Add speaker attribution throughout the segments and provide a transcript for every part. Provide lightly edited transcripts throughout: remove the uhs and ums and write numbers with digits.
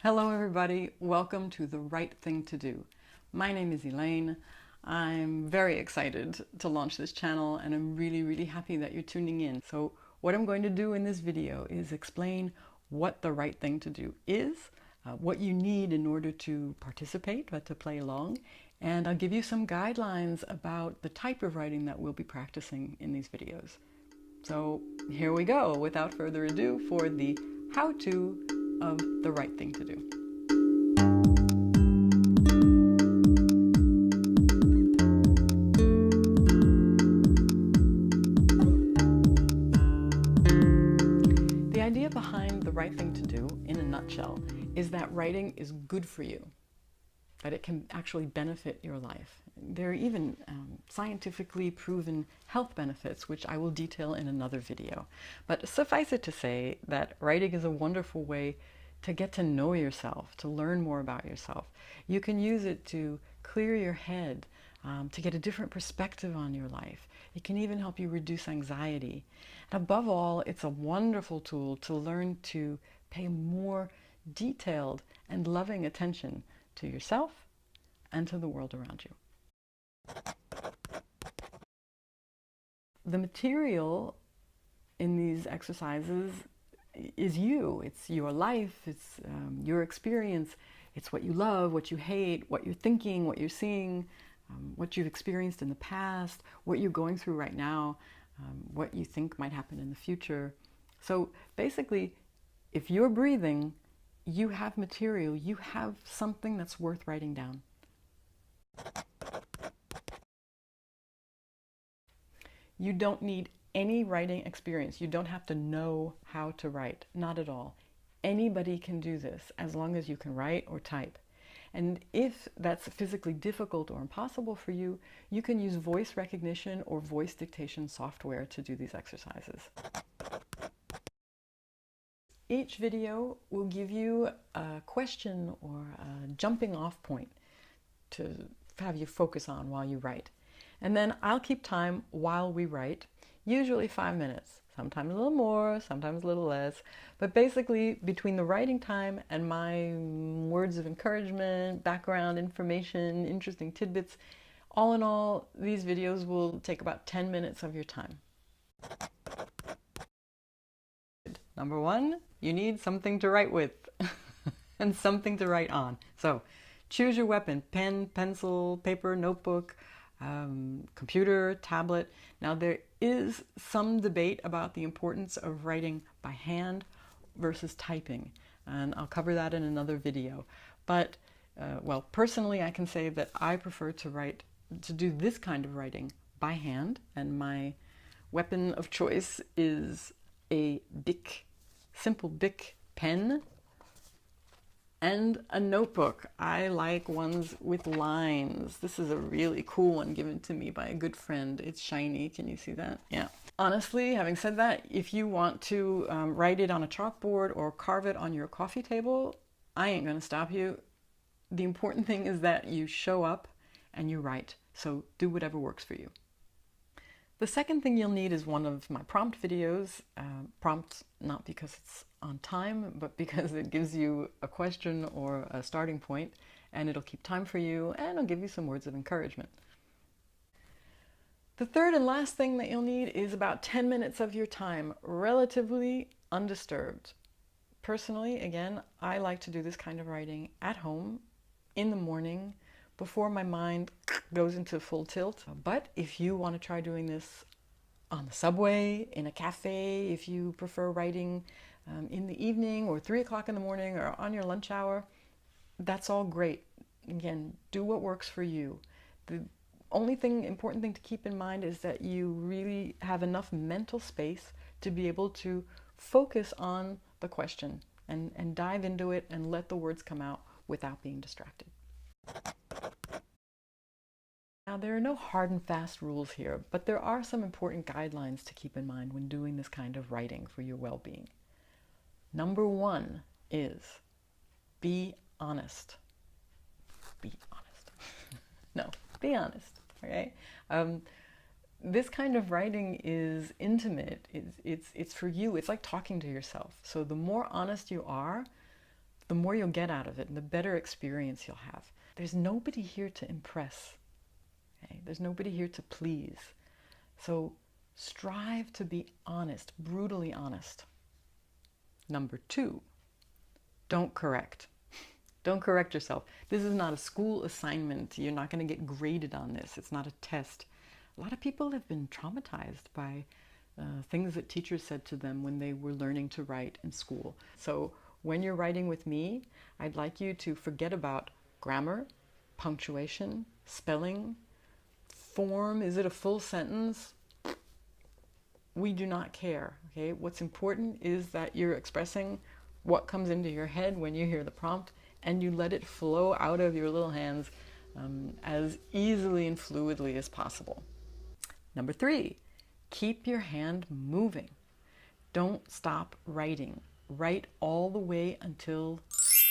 Speaker 1: Hello everybody, welcome to The Right Thing to Do. My name is Elaine. I'm very excited to launch this channel and I'm really happy that you're tuning in. So what I'm going to do in this video is explain what the right thing to do is, what you need in order to participate, to play along, and I'll give you some guidelines about the type of writing that we'll be practicing in these videos. So here we go, without further ado, for the how-to of the right thing to do. The idea behind the right thing to do, in a nutshell, is that writing is good for you, that it can actually benefit your life. There are even scientifically proven health benefits, which I will detail in another video. But suffice it to say that writing is a wonderful way to get to know yourself, to learn more about yourself. You can use it to clear your head, to get a different perspective on your life. It can even help you reduce anxiety. And above all, it's a wonderful tool to learn to pay more detailed and loving attention to yourself and to the world around you. The material in these exercises is you. It's your life, it's your experience, it's what you love, what you hate, what you're thinking, what you're seeing, what you've experienced in the past, what you're going through right now, what you think might happen in the future. So basically, if you're breathing, you have material, you have something that's worth writing down. You don't need any writing experience. You don't have to know how to write, not at all. Anybody can do this as long as you can write or type. And if that's physically difficult or impossible for you, you can use voice recognition or voice dictation software to do these exercises. Each video will give you a question or a jumping off point to have you focus on while you write. And then I'll keep time while we write, usually 5 minutes, sometimes a little more, sometimes a little less. But basically, between the writing time and my words of encouragement, background information, interesting tidbits, all in all, these videos will take about 10 minutes of your time. Number one, you need something to write with and something to write on. So choose your weapon: pen, pencil, paper, notebook, computer, tablet. Now there is some debate about the importance of writing by hand versus typing, and I'll cover that in another video. But well, personally I can say that I prefer to do this kind of writing by hand, and my weapon of choice is a simple Bic pen and a notebook. I like ones with lines. This is a really cool one given to me by a good friend. It's shiny. Can you see that? Yeah. Honestly, having said that, if you want to write it on a chalkboard or carve it on your coffee table, I ain't gonna stop you. The important thing is that you show up and you write. So do whatever works for you. The second thing you'll need is one of my prompt videos. Prompt not because it's on time, but because it gives you a question or a starting point, and it'll keep time for you, and it'll give you some words of encouragement. The third and last thing that you'll need is about 10 minutes of your time, relatively undisturbed. Personally, again, I like to do this kind of writing at home, in the morning, before my mind goes into full tilt. But if you want to try doing this on the subway, in a cafe, if you prefer writing in the evening or 3 o'clock in the morning or on your lunch hour, that's all great. Again, do what works for you. The only important thing to keep in mind is that you really have enough mental space to be able to focus on the question and dive into it and let the words come out without being distracted. Now, there are no hard and fast rules here, but there are some important guidelines to keep in mind when doing this kind of writing for your well-being. Number one is be honest. Be honest. No, be honest, okay? This kind of writing is intimate. It's for you. It's like talking to yourself. So the more honest you are, the more you'll get out of it and the better experience you'll have. There's nobody here to impress. Okay? There's nobody here to please. So strive to be honest, brutally honest. Number 2, don't correct. Don't correct yourself. This is not a school assignment. You're not going to get graded on this. It's not a test. A lot of people have been traumatized by things that teachers said to them when they were learning to write in school. So when you're writing with me, I'd like you to forget about grammar, punctuation, spelling, form. Is it a full sentence? We do not care. Okay? What's important is that you're expressing what comes into your head when you hear the prompt, and you let it flow out of your little hands as easily and fluidly as possible. Number 3, keep your hand moving. Don't stop writing. Write all the way until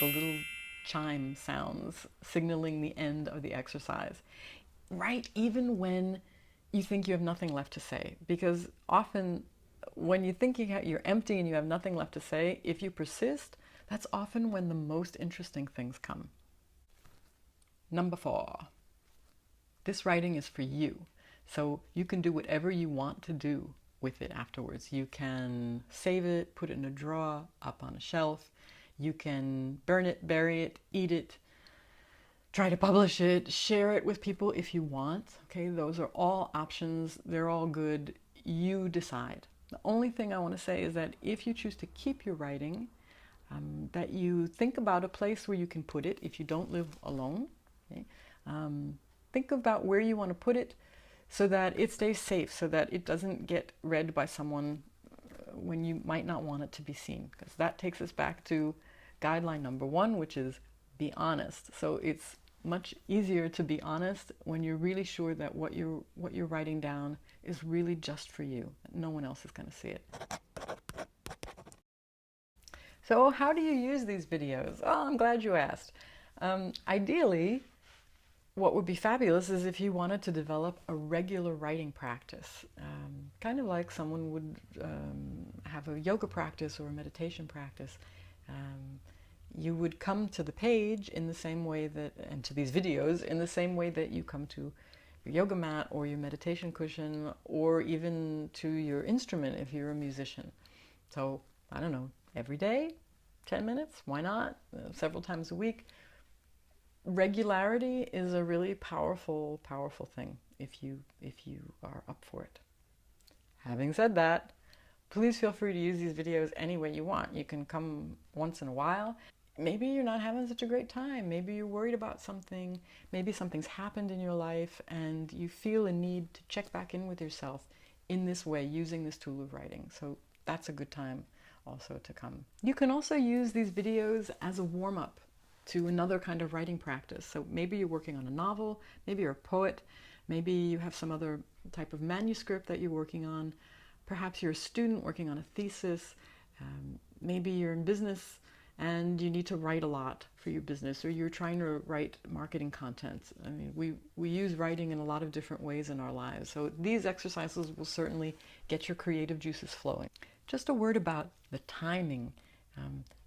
Speaker 1: the little chime sounds, signaling the end of the exercise. Write even when you think you have nothing left to say, because often when you think you're empty and you have nothing left to say, if you persist, that's often when the most interesting things come. Number 4, this writing is for you. So you can do whatever you want to do with it afterwards. You can save it, put it in a drawer, up on a shelf. You can burn it, bury it, eat it, try to publish it, share it with people if you want. Okay, those are all options. They're all good. You decide. The only thing I want to say is that if you choose to keep your writing, that you think about a place where you can put it if you don't live alone. Okay? Think about where you want to put it so that it stays safe, so that it doesn't get read by someone when you might not want it to be seen. Because that takes us back to guideline number 1, which is be honest. So it's much easier to be honest when you're really sure that what you're writing down is really just for you. No one else is going to see it. So how do you use these videos? Oh, I'm glad you asked. Ideally, what would be fabulous is if you wanted to develop a regular writing practice, kind of like someone would have a yoga practice or a meditation practice. You would come to the page in the same way that, and to these videos in the same way that you come to your yoga mat or your meditation cushion, or even to your instrument if you're a musician. So, I don't know, every day, 10 minutes, why not? Several times a week. Regularity is a really powerful, powerful thing if you are up for it. Having said that, please feel free to use these videos any way you want. You can come once in a while. Maybe you're not having such a great time. Maybe you're worried about something. Maybe something's happened in your life and you feel a need to check back in with yourself in this way, using this tool of writing. So that's a good time also to come. You can also use these videos as a warm-up to another kind of writing practice. So maybe you're working on a novel, maybe you're a poet, maybe you have some other type of manuscript that you're working on. Perhaps you're a student working on a thesis. Maybe you're in business and you need to write a lot for your business, or you're trying to write marketing content. I mean, we use writing in a lot of different ways in our lives. So these exercises will certainly get your creative juices flowing. Just a word about the timing.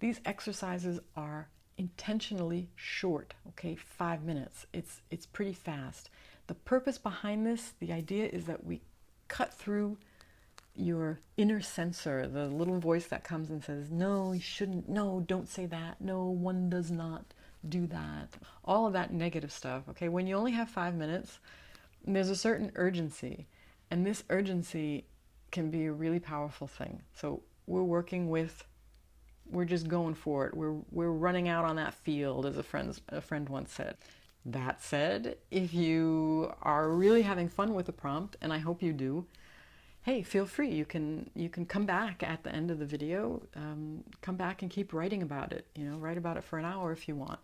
Speaker 1: These exercises are intentionally short, okay? 5 minutes. It's pretty fast. The purpose behind this, the idea is that we cut through your inner censor, the little voice that comes and says, no, you shouldn't, no, don't say that, no, one does not do that. All of that negative stuff, okay? When you only have 5 minutes, there's a certain urgency, and this urgency can be a really powerful thing. So we're just going for it. We're running out on that field, as a friend once said. That said, if you are really having fun with the prompt, and I hope you do, hey, feel free. You can come back at the end of the video, come back and keep writing about it. You know, write about it for an hour if you want.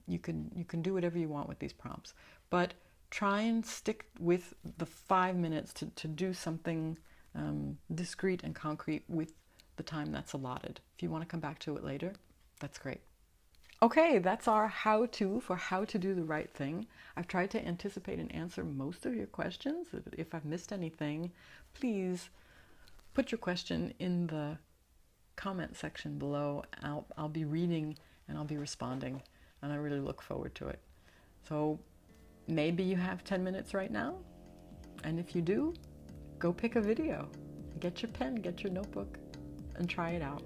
Speaker 1: You can do whatever you want with these prompts, but try and stick with the 5 minutes to do something discrete and concrete with the time that's allotted. If you want to come back to it later, that's great. Okay, that's our how-to for how to do the right thing. I've tried to anticipate and answer most of your questions. If I've missed anything, please put your question in the comment section below. I'll be reading and I'll be responding, and I really look forward to it. So maybe you have 10 minutes right now, and if you do, go pick a video. Get your pen, get your notebook, and try it out.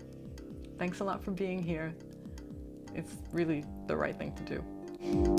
Speaker 1: Thanks a lot for being here. It's really the right thing to do.